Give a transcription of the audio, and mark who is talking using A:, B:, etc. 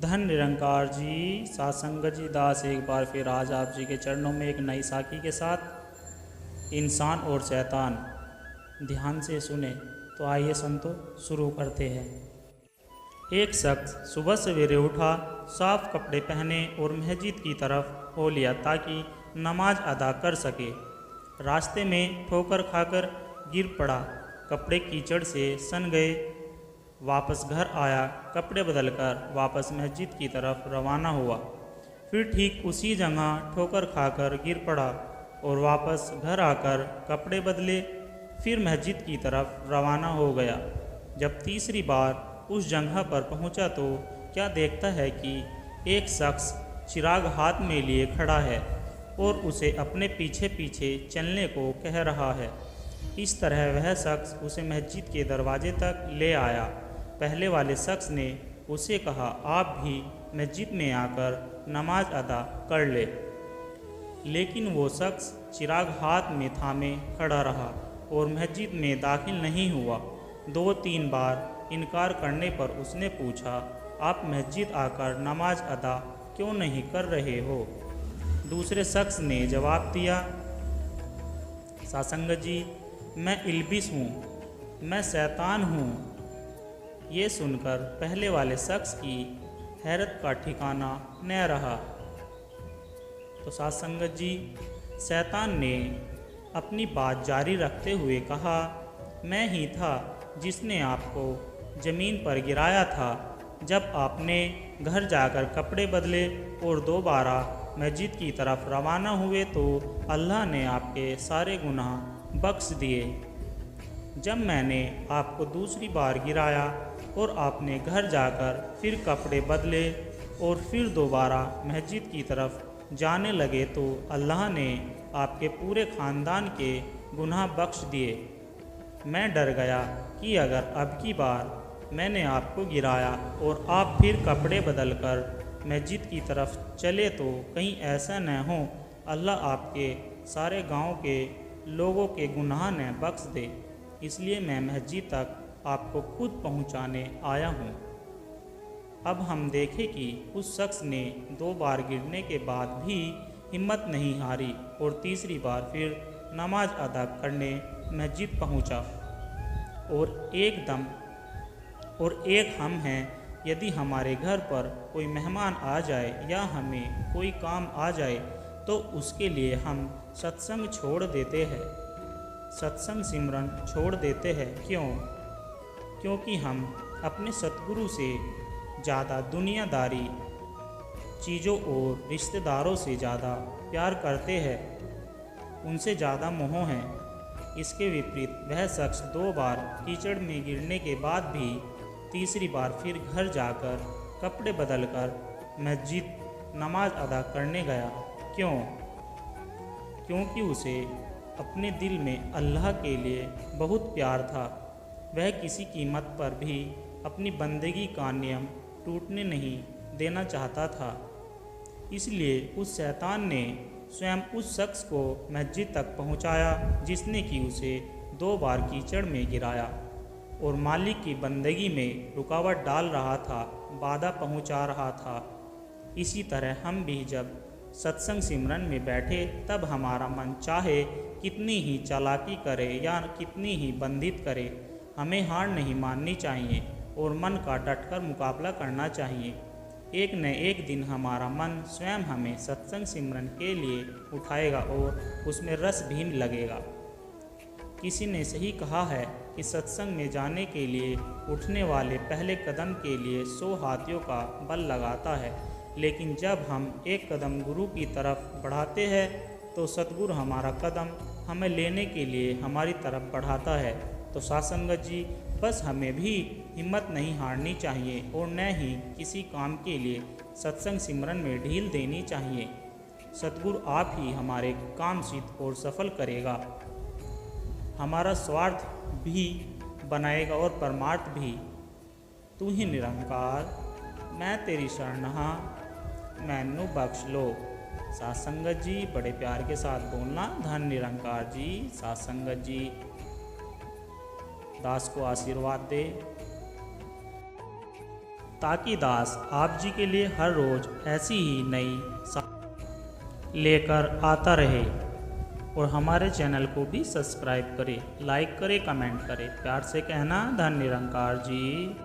A: धन निरंकार जी, सासंगत जी दास एक बार फिर आज आप जी के चरणों में एक नई साखी के साथ इंसान और शैतान। ध्यान से सुने तो आइए संतो शुरू करते हैं। एक शख्स सुबह सवेरे उठा, साफ कपड़े पहने और मस्जिद की तरफ हो लिया ताकि नमाज अदा कर सके। रास्ते में ठोकर खाकर गिर पड़ा, कपड़े कीचड़ से सन गए। वापस घर आया, कपड़े बदलकर वापस मस्जिद की तरफ रवाना हुआ। फिर ठीक उसी जगह ठोकर खाकर गिर पड़ा और वापस घर आकर कपड़े बदले, फिर मस्जिद की तरफ रवाना हो गया। जब तीसरी बार उस जगह पर पहुंचा तो क्या देखता है कि एक शख्स चिराग हाथ में लिए खड़ा है और उसे अपने पीछे पीछे चलने को कह रहा है। इस तरह वह शख्स उसे मस्जिद के दरवाजे तक ले आया। पहले वाले शख्स ने उसे कहा, आप भी मस्जिद में आकर नमाज अदा कर ले। लेकिन वो शख्स चिराग हाथ में थामे खड़ा रहा और मस्जिद में दाखिल नहीं हुआ। 2-3 बार इनकार करने पर उसने पूछा, आप मस्जिद आकर नमाज अदा क्यों नहीं कर रहे हो? दूसरे शख्स ने जवाब दिया, सासंगत जी, मैं इल्बिस हूँ, मैं शैतान हूँ। ये सुनकर पहले वाले शख्स की हैरत का ठिकाना न रहा। तो सासंगत जी, शैतान ने अपनी बात जारी रखते हुए कहा, मैं ही था जिसने आपको ज़मीन पर गिराया था। जब आपने घर जाकर कपड़े बदले और दोबारा मस्जिद की तरफ रवाना हुए तो अल्लाह ने आपके सारे गुनाह बख्श दिए। जब मैंने आपको दूसरी बार गिराया और आपने घर जाकर फिर कपड़े बदले और फिर दोबारा मस्जिद की तरफ जाने लगे तो अल्लाह ने आपके पूरे ख़ानदान के गुनाह बख्श दिए। मैं डर गया कि अगर अब की बार मैंने आपको गिराया और आप फिर कपड़े बदलकर मस्जिद की तरफ चले तो कहीं ऐसा न हो अल्लाह आपके सारे गांव के लोगों के गुनाह न बख्श दे। इसलिए मैं मस्जिद तक आपको खुद पहुंचाने आया हूं। अब हम देखें कि उस शख्स ने 2 बार गिरने के बाद भी हिम्मत नहीं हारी और तीसरी बार फिर नमाज अदा करने मस्जिद पहुंचा। और एक हम हैं, यदि हमारे घर पर कोई मेहमान आ जाए या हमें कोई काम आ जाए तो उसके लिए हम सत्संग छोड़ देते हैं, सत्संग सिमरन छोड़ देते हैं। क्यों? क्योंकि हम अपने सतगुरु से ज़्यादा दुनियादारी चीज़ों और रिश्तेदारों से ज़्यादा प्यार करते हैं, उनसे ज़्यादा मोह है। इसके विपरीत वह शख्स 2 बार कीचड़ में गिरने के बाद भी तीसरी बार फिर घर जाकर कपड़े बदलकर मस्जिद नमाज अदा करने गया। क्यों? क्योंकि उसे अपने दिल में अल्लाह के लिए बहुत प्यार था। वह किसी कीमत पर भी अपनी बंदगी का नियम टूटने नहीं देना चाहता था। इसलिए उस शैतान ने स्वयं उस शख्स को मस्जिद तक पहुंचाया जिसने कि उसे 2 बार कीचड़ में गिराया और मालिक की बंदगी में रुकावट डाल रहा था, बाधा पहुंचा रहा था। इसी तरह हम भी जब सत्संग सिमरन में बैठे तब हमारा मन चाहे कितनी ही चालाकी करे या कितनी ही बंधित करे, हमें हार नहीं माननी चाहिए और मन का डटकर मुकाबला करना चाहिए। एक न एक दिन हमारा मन स्वयं हमें सत्संग सिमरन के लिए उठाएगा और उसमें रस भी लगेगा। किसी ने सही कहा है कि सत्संग में जाने के लिए उठने वाले पहले कदम के लिए 100 हाथियों का बल लगाता है, लेकिन जब हम एक कदम गुरु की तरफ बढ़ाते हैं तो सतगुरु हमारा कदम हमें लेने के लिए हमारी तरफ बढ़ाता है। तो सासंगत जी, बस हमें भी हिम्मत नहीं हारनी चाहिए और न ही किसी काम के लिए सत्संग सिमरन में ढील देनी चाहिए। सतगुरु आप ही हमारे काम सिद्ध और सफल करेगा, हमारा स्वार्थ भी बनाएगा और परमार्थ भी। तू ही निरंकार, मैं तेरी शरण हाँ, मैनू बख्श लो। सासंगत जी, बड़े प्यार के साथ बोलना, धन निरंकार जी। सासंगत जी दास को आशीर्वाद दे। ताकि दास आप जी के लिए हर रोज़ ऐसी ही नई लेकर आता रहे। और हमारे चैनल को भी सब्सक्राइब करें, लाइक करें, कमेंट करें। प्यार से कहना, धन निरंकार जी।